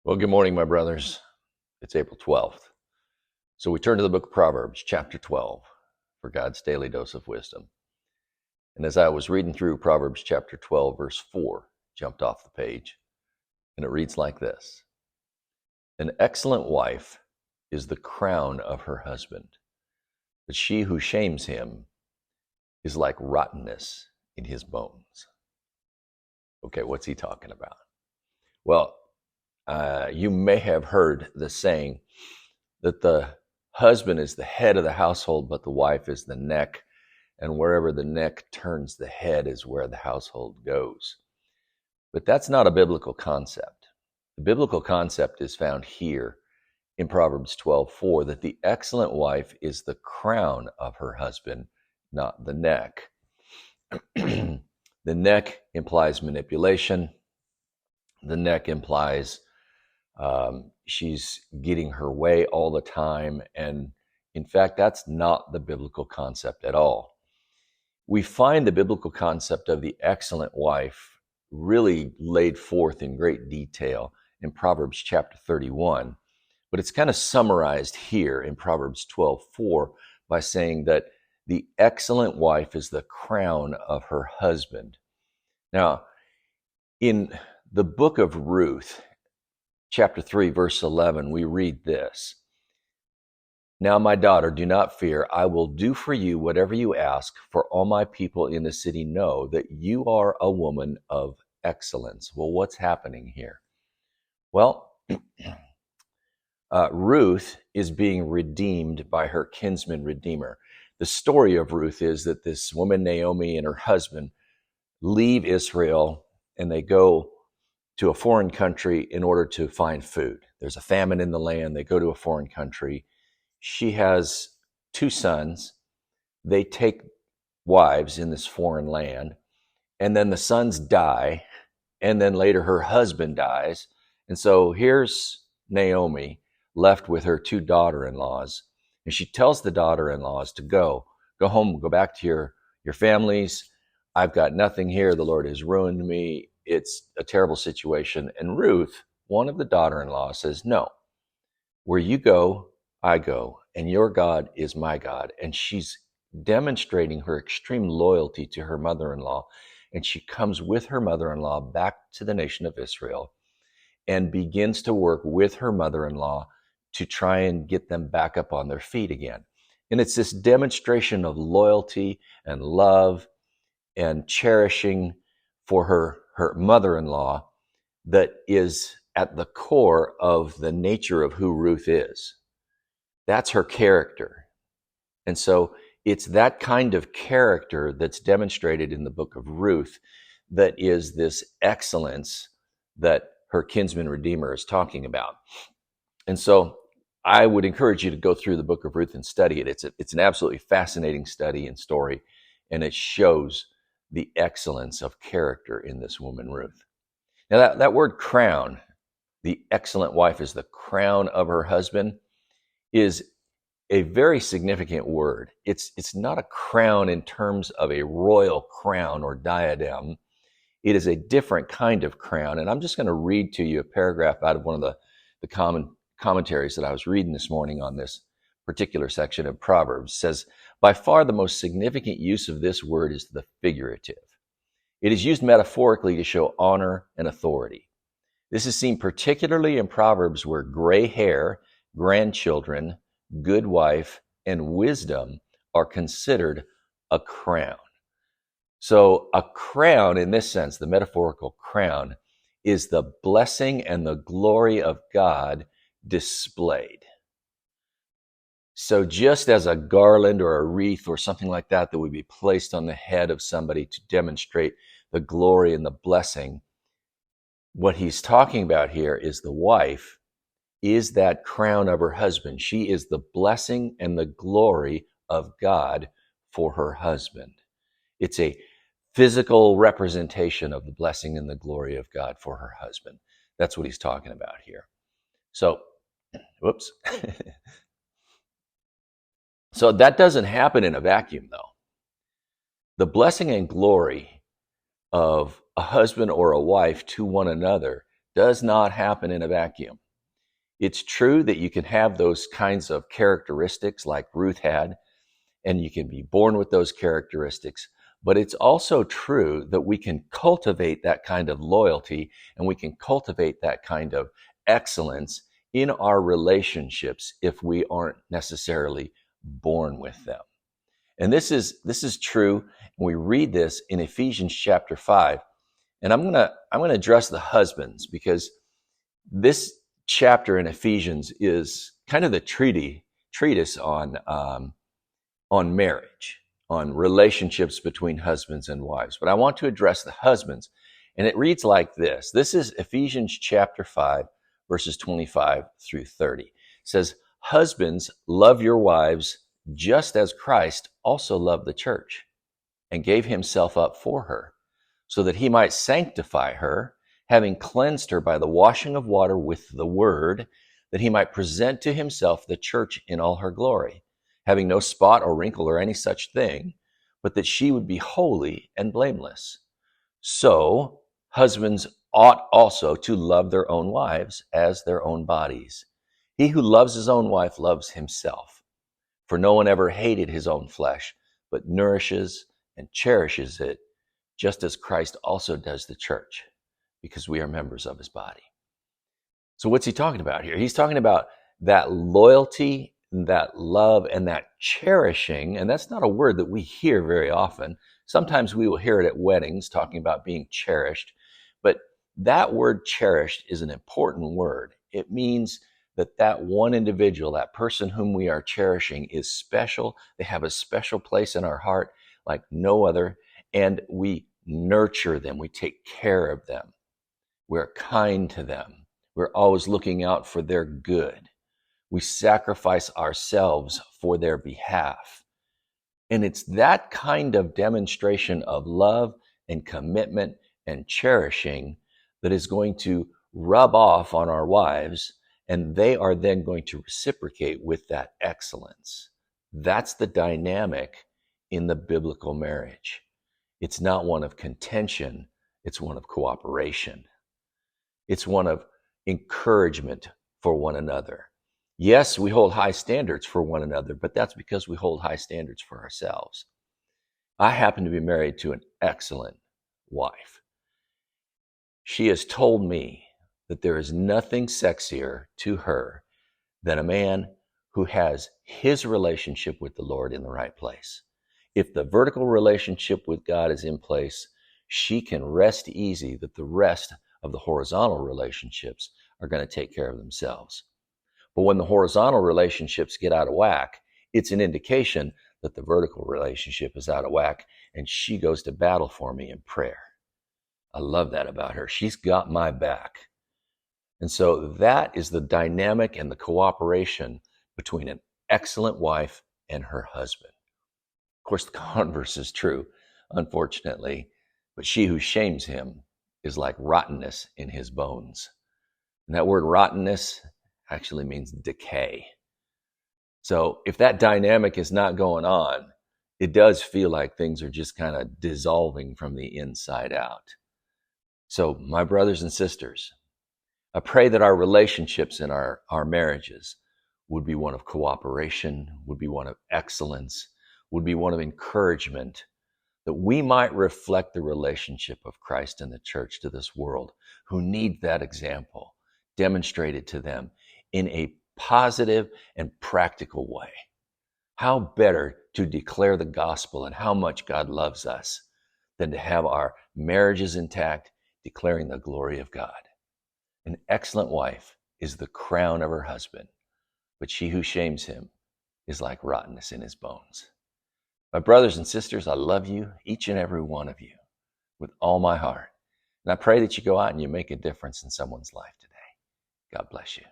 Well, good morning, my brothers. It's April 12th. So we turn to the book of Proverbs, chapter 12, for God's daily dose of wisdom. And as I was reading through Proverbs chapter 12, verse 4, jumped off the page, and it reads like this: An excellent wife is the crown of her husband, but she who shames him is like rottenness in his bones. Okay, what's he talking about? Well, you may have heard the saying that the husband is the head of the household, but the wife is the neck. And wherever the neck turns, the head is where the household goes. But that's not a biblical concept. The biblical concept is found here in Proverbs 12:4, that the excellent wife is the crown of her husband, not the neck. The neck implies manipulation. The neck implies she's getting her way all the time. And in fact, that's not the biblical concept at all. We find the biblical concept of the excellent wife really laid forth in great detail in Proverbs chapter 31, but it's kind of summarized here in Proverbs 12:4 by saying that the excellent wife is the crown of her husband. Now, in the book of Ruth, chapter 3, verse 11, we read this: Now, my daughter, do not fear. I will do for you whatever you ask, for all my people in the city know that you are a woman of excellence. Well, what's happening here? Well, Ruth is being redeemed by her kinsman redeemer. The story of Ruth is that this woman, Naomi, and her husband leave Israel and they go to a foreign country in order to find food. There's a famine in the land. They go to a foreign country. She has two sons. They take wives in this foreign land, and then the sons die, and then later her husband dies. And so here's Naomi left with her two daughter-in-laws, and she tells the daughter-in-laws to go home, go back to your families. I've got nothing here. The Lord has ruined me. It's a terrible situation. And Ruth, one of the daughter-in-laws, says, no, where you go, I go, and your God is my God. And she's demonstrating her extreme loyalty to her mother-in-law. And she comes with her mother-in-law back to the nation of Israel and begins to work with her mother-in-law to try and get them back up on their feet again. And it's this demonstration of loyalty and love and cherishing for her mother-in-law that is at the core of the nature of who Ruth is. That's her character. And so it's that kind of character that's demonstrated in the book of Ruth that is this excellence that her kinsman redeemer is talking about. And so I would encourage you to go through the book of Ruth and study it. It's an absolutely fascinating study and story, and it shows the excellence of character in this woman, Ruth. Now that word crown, the excellent wife is the crown of her husband, is a very significant word. It's not a crown in terms of a royal crown or diadem. It is a different kind of crown. And I'm just going to read to you a paragraph out of one of the common commentaries that I was reading this morning on this particular section of Proverbs. It says, by far the most significant use of this word is the figurative. It is used metaphorically to show honor and authority. This is seen particularly in Proverbs where gray hair, grandchildren, good wife, and wisdom are considered a crown. So a crown, in this sense, the metaphorical crown, is the blessing and the glory of God displayed. So just as a garland or a wreath or something like that would be placed on the head of somebody to demonstrate the glory and the blessing, what he's talking about here is the wife is that crown of her husband. She is the blessing and the glory of God for her husband. It's a physical representation of the blessing and the glory of God for her husband. That's what he's talking about here. So, whoops. So that doesn't happen in a vacuum, though. The blessing and glory of a husband or a wife to one another does not happen in a vacuum. It's true that you can have those kinds of characteristics like Ruth had, and you can be born with those characteristics. But it's also true that we can cultivate that kind of loyalty and we can cultivate that kind of excellence in our relationships if we aren't necessarily born with them. And this is true. And we read this in Ephesians chapter 5. And I'm gonna address the husbands because this chapter in Ephesians is kind of the treatise on marriage, on relationships between husbands and wives. But I want to address the husbands. And it reads like this. This is Ephesians chapter 5, verses 25 through 30. It says, husbands, love your wives just as Christ also loved the church and gave himself up for her, so that he might sanctify her, having cleansed her by the washing of water with the word, that he might present to himself the church in all her glory, having no spot or wrinkle or any such thing, but that she would be holy and blameless. So husbands ought also to love their own wives as their own bodies. He who loves his own wife loves himself. For no one ever hated his own flesh, but nourishes and cherishes it, just as Christ also does the church, because we are members of his body. So what's he talking about here? He's talking about that loyalty, that love, and that cherishing. And that's not a word that we hear very often. Sometimes we will hear it at weddings, talking about being cherished. But that word cherished is an important word. It means that one individual, that person whom we are cherishing, is special. They have a special place in our heart like no other. And we nurture them. We take care of them. We're kind to them. We're always looking out for their good. We sacrifice ourselves for their behalf. And it's that kind of demonstration of love and commitment and cherishing that is going to rub off on our wives, and they are then going to reciprocate with that excellence. That's the dynamic in the biblical marriage. It's not one of contention, it's one of cooperation. It's one of encouragement for one another. Yes, we hold high standards for one another, but that's because we hold high standards for ourselves. I happen to be married to an excellent wife. She has told me that there is nothing sexier to her than a man who has his relationship with the Lord in the right place. If the vertical relationship with God is in place, she can rest easy that the rest of the horizontal relationships are going to take care of themselves. But when the horizontal relationships get out of whack, it's an indication that the vertical relationship is out of whack, and she goes to battle for me in prayer. I love that about her. She's got my back. And so that is the dynamic and the cooperation between an excellent wife and her husband. Of course, the converse is true, unfortunately, but she who shames him is like rottenness in his bones. And that word rottenness actually means decay. So if that dynamic is not going on, it does feel like things are just kind of dissolving from the inside out. So my brothers and sisters, I pray that our relationships and our marriages would be one of cooperation, would be one of excellence, would be one of encouragement, that we might reflect the relationship of Christ and the church to this world who need that example demonstrated to them in a positive and practical way. How better to declare the gospel and how much God loves us than to have our marriages intact, declaring the glory of God. An excellent wife is the crown of her husband, but she who shames him is like rottenness in his bones. My brothers and sisters, I love you, each and every one of you, with all my heart. And I pray that you go out and you make a difference in someone's life today. God bless you.